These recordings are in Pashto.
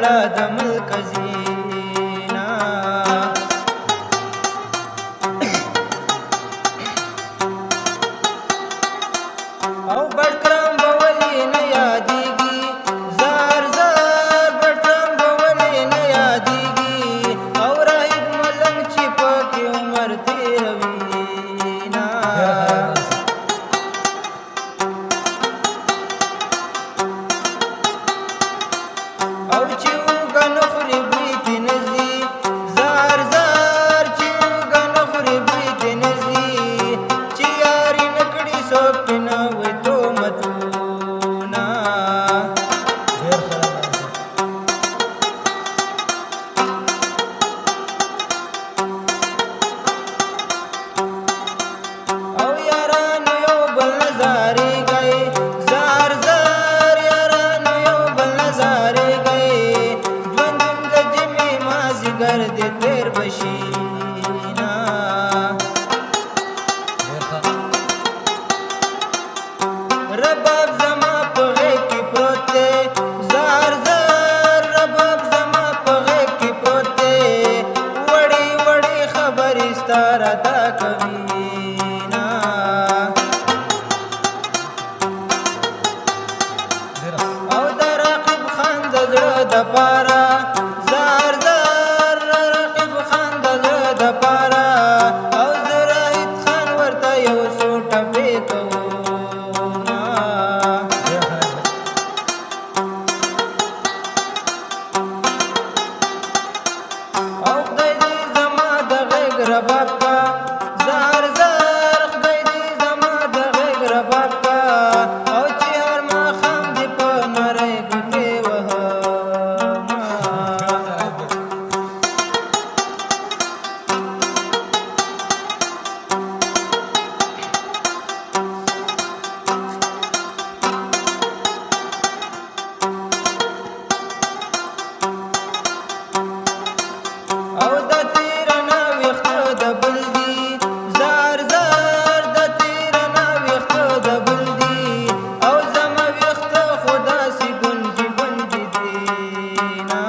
الله د ملک زینا او بټکرام به ولې نه یادېږي زار زار بټکرام به ولې نه یادېږي او راهب ملنګ چې پکې عمر تېروي نه او چې اوږه نه خوري بوی ترې نه ځي زار زار چې اوږه نه خوري بوی ترې نه ځي چې یاري نه کړي څوک پرې نه وایي تهمتونه او یارانو یو بل نه زارېږئ زار زار یارانو یو بل نه زارېږئ ژوند یم د جمعې مازدیګر دې تېر به شي نه رباب زما په غېږ کې پروت دی زار زار رباب زما په غېږ کې پروت دی وړې وړې خبرې ستا راته کوي نه او د رقیب خان د زړه دپاره زار زار رقیب خان د زړه دپاره او زه راهید خان ورته یو څو ټپې کومه او خدای دې زما د غېږ رباب کا زار زار خدای دې زما د غېږ رباب کا او چې هر ماښام دې په نرۍ ګوتې وهمه او د تیره نه ویښته د بل دي زار زار د تیره نه ویښته د بل دي او زما ویښته خو داسې ګونجي ګونجي دي نه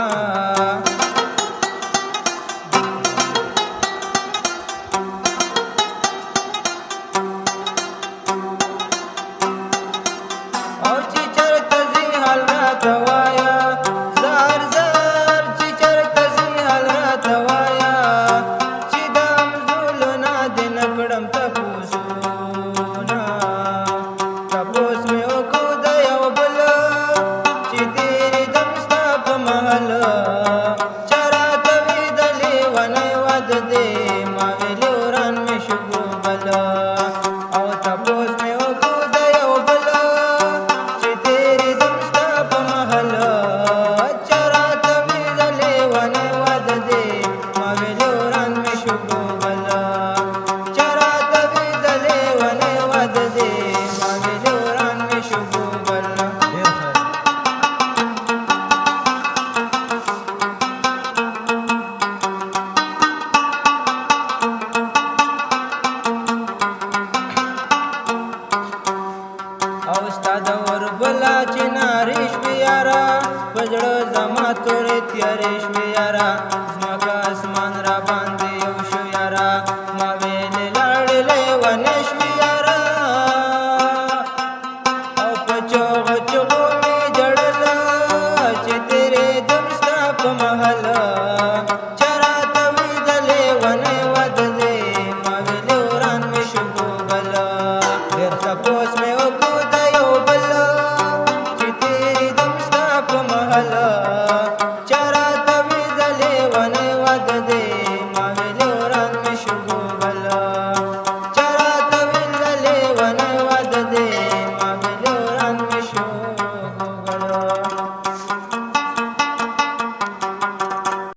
او چې چېرته ځې حال راته وایه زار زار چې چېرته ځې حال راته وایه چې د همزولو نه دې نه کړم تپوسونه تپوس مې وکړو د یو بل چې تېرېدم ستا په محل چا راته وي د لیونۍ واده دی ما ویلې وران مې شو ګوبل او تپوس مې وکړو د یو بل چې تېرېدم ستا په محل چا راته وي د لیونۍ واده دی ما ویلې وران مې شو ګوبل چا راته وي د لیونۍ واده دی ما ویلې وران مې شو ګوبل او ستا د وربله چې نارې شوې یاره په زړه زما تورې تیارې شوې یاره ځمکه اسمان را باندې یو شو یاره ما ویلې لاړې لیونې شوې یاره او په چغو چغو مې جړل چې تېرېدم ستا په محل چا راته وي د لیونۍ واده دی ما ویلې وران مې شو ګوبل ډېر تپوس